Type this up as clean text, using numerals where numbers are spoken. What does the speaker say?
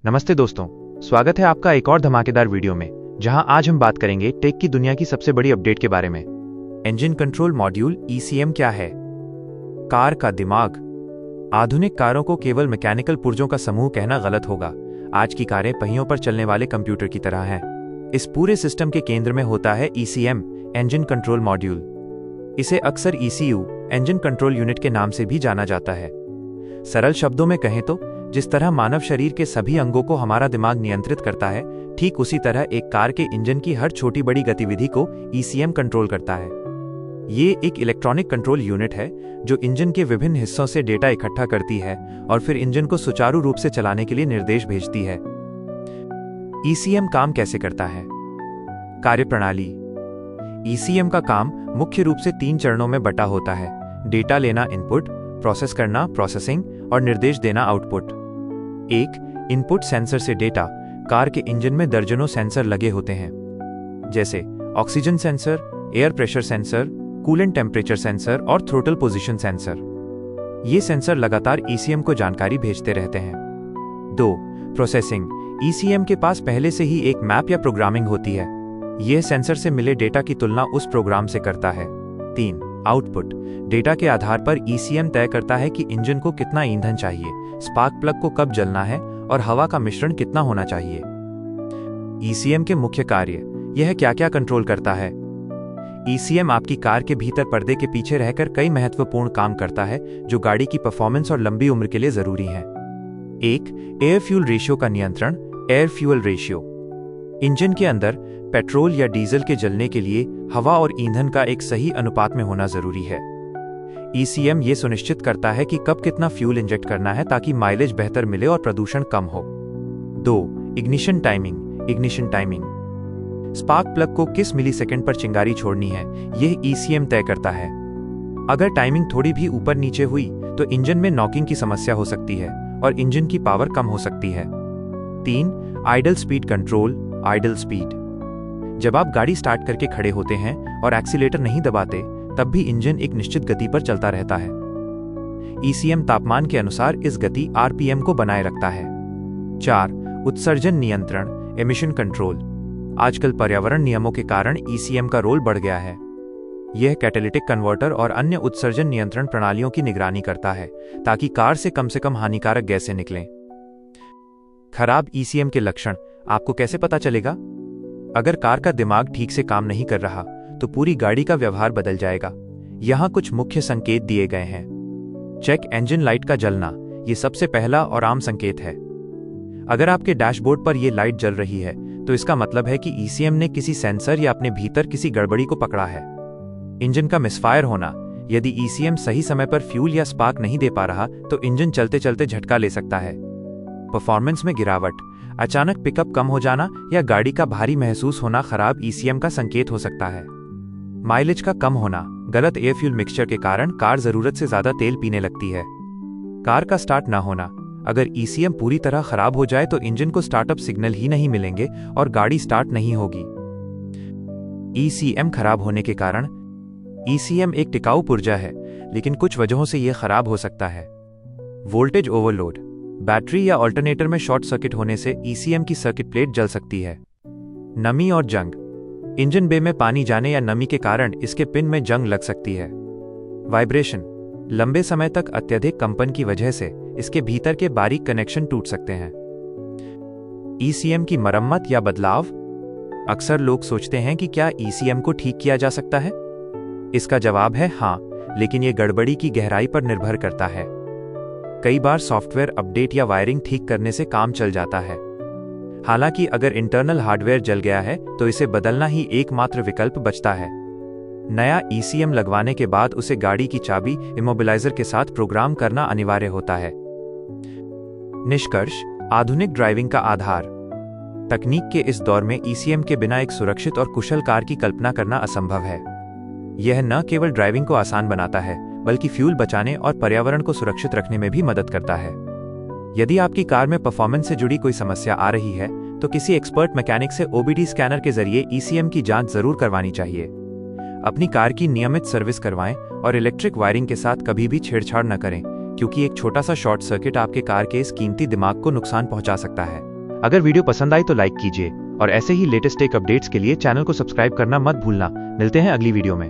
नमस्ते दोस्तों, स्वागत है आपका एक और धमाकेदार वीडियो में, जहां आज हम बात करेंगे टेक की दुनिया की सबसे बड़ी अपडेट के बारे में। इंजन कंट्रोल मॉड्यूल (ECM) क्या है? कार का दिमाग। आधुनिक कारों को केवल मैकेनिकल पुर्जों का समूह कहना गलत होगा। आज की कारें पहियों पर चलने वाले कंप्यूटर की तरह हैं। इस पूरे सिस्टम के केंद्र में होता है ECM, इंजन कंट्रोल मॉड्यूल। इसे अक्सर ECU, इंजन कंट्रोल यूनिट के नाम से भी जाना जाता है। सरल शब्दों में कहें तो जिस तरह मानव शरीर के सभी अंगों को हमारा दिमाग नियंत्रित करता है, ठीक उसी तरह एक कार के इंजन की हर छोटी बड़ी गतिविधि को ECM कंट्रोल करता है। ये एक इलेक्ट्रॉनिक कंट्रोल यूनिट है जो इंजन के विभिन्न हिस्सों से डेटा इकट्ठा करती है और फिर इंजन को सुचारू रूप से चलाने के लिए निर्देश भेजती है। ECM काम कैसे करता है? कार्यप्रणाली। ECM का काम मुख्य रूप से 3 चरणों में बटा होता है: डेटा लेना इनपुट, प्रोसेस करना प्रोसेसिंग और निर्देश देना आउटपुट। 1. इनपुट सेंसर से डेटा। कार के इंजन में दर्जनों सेंसर लगे होते हैं, जैसे oxygen sensor, air pressure sensor, coolant temperature sensor और थ्रोटल पोजीशन सेंसर। ये सेंसर लगातार ECM को जानकारी भेजते रहते हैं। 2. प्रोसेसिंग। ECM के पास पहले से ही एक मैप या प्रोग्रामिंग होती है। यह सेंसर से मिले डेटा की तुलना उस प्रोग्राम से करता है। 3. आउटपुट। डेटा के आधार पर ECM तय करता है कि इंजन को कितना ईंधन चाहिए, स्पार्क प्लग को कब जलना है और हवा का मिश्रण कितना होना चाहिए। ECM के मुख्य कार्य। यह क्या क्या कंट्रोल करता है? ECM आपकी कार के भीतर पर्दे के पीछे रहकर कई महत्वपूर्ण काम करता है जो गाड़ी की परफॉर्मेंस और लंबी उम्र के लिए जरूरी है। 1. एयर फ्यूल रेशियो का नियंत्रण, एयर फ्यूल रेशियो। इंजन के अंदर पेट्रोल या डीजल के जलने के लिए हवा और ईंधन का एक सही अनुपात में होना जरूरी है। ECM ये सुनिश्चित करता है कि कब कितना फ्यूल इंजेक्ट करना है ताकि माइलेज बेहतर मिले और प्रदूषण कम हो। 2. Ignition timing, ignition timing. Spark plug को किस मिलीसेकंड पर चिंगारी छोड़नी है, यह ECM तय करता है। अगर टाइमिंग थोड़ी भी ऊपर नीचे हुई तो इंजन में नॉकिंग की समस्या हो सकती है और इंजन की पावर कम हो सकती है। 3. Idle speed control, idle speed. जब आप गाड़ी स्टार्ट करके खड़े होते हैं और एक्सीलेटर नहीं दबाते, तब भी इंजन एक निश्चित गति पर चलता रहता है। ECM तापमान के अनुसार इस गति RPM को बनाए रखता है। 4. उत्सर्जन नियंत्रण, एमिशन कंट्रोल। आजकल पर्यावरण नियमों के कारण ECM का रोल बढ़ गया है। यह कैटालिटिक कन्वर्टर और अन्य उत्सर्जन नियंत्रण प्रणालियों की निगरानी करता है ताकि कार से कम हानिकारक गैसें निकलें। खराब ECM के लक्षण आपको कैसे पता चलेगा? अगर कार का दिमाग ठीक से काम नहीं कर रहा तो पूरी गाड़ी का व्यवहार बदल जाएगा। यहां कुछ मुख्य संकेत दिए गए हैं। चेक इंजन लाइट का जलना, यह सबसे पहला और आम संकेत है। अगर आपके डैशबोर्ड पर यह लाइट जल रही है तो इसका मतलब है कि ECM ने किसी सेंसर या अपने भीतर किसी गड़बड़ी को पकड़ा है। इंजन का मिसफायर होना, यदि ECM सही समय पर फ्यूल या स्पार्क नहीं दे पा रहा तो इंजन चलते चलते झटका ले सकता है। परफॉर्मेंस में गिरावट, अचानक पिकअप कम हो जाना या गाड़ी का भारी महसूस होना खराब ECM का संकेत हो सकता है। माइलेज का कम होना, गलत एयर फ्यूल मिक्सचर के कारण कार जरूरत से ज्यादा तेल पीने लगती है। कार का स्टार्ट ना होना, अगर ECM पूरी तरह खराब हो जाए तो इंजन को स्टार्टअप सिग्नल ही नहीं मिलेंगे और गाड़ी स्टार्ट नहीं होगी। ECM खराब होने के कारण। ECM एक टिकाऊ पुर्जा है, लेकिन कुछ वजहों से यह खराब हो सकता है। वोल्टेज ओवरलोड, बैटरी या अल्टरनेटर में शॉर्ट सर्किट होने से ECM की सर्किट प्लेट जल सकती है। नमी और जंग, इंजन बे में पानी जाने या नमी के कारण इसके पिन में जंग लग सकती है। वाइब्रेशन, लंबे समय तक अत्यधिक कंपन की वजह से इसके भीतर के बारीक कनेक्शन टूट सकते हैं। ECM की मरम्मत या बदलाव। अक्सर लोग सोचते हैं कि क्या ECM को ठीक किया जा सकता है? इसका जवाब है हाँ, लेकिन यह गड़बड़ी की गहराई पर निर्भर करता है। कई बार सॉफ्टवेयर अपडेट या वायरिंग ठीक करने से काम चल जाता है। हालांकि अगर इंटरनल हार्डवेयर जल गया है तो इसे बदलना ही एकमात्र विकल्प बचता है। नया ECM लगवाने के बाद उसे गाड़ी की चाबी इमोबिलाइजर के साथ प्रोग्राम करना अनिवार्य होता है। निष्कर्ष, आधुनिक ड्राइविंग का आधार। तकनीक के इस दौर में ECM के बिना एक सुरक्षित और कुशल कार की कल्पना करना असंभव है। यह न केवल ड्राइविंग को आसान बनाता है, बल्कि फ्यूल बचाने और पर्यावरण को सुरक्षित रखने में भी मदद करता है। यदि आपकी कार में परफॉर्मेंस से जुड़ी कोई समस्या आ रही है तो किसी एक्सपर्ट मैकेनिक से OBD स्कैनर के जरिए ECM की जांच जरूर करवानी चाहिए। अपनी कार की नियमित सर्विस करवाएं और इलेक्ट्रिक वायरिंग के साथ कभी भी छेड़छाड़ न करें, क्योंकि एक छोटा सा शॉर्ट सर्किट आपके कार के इस कीमती दिमाग को नुकसान पहुंचा सकता है। अगर वीडियो पसंद आई तो लाइक कीजिए और ऐसे ही लेटेस्ट टेक अपडेट्स के लिए चैनल को सब्सक्राइब करना मत भूलना। मिलते हैं अगली वीडियो में।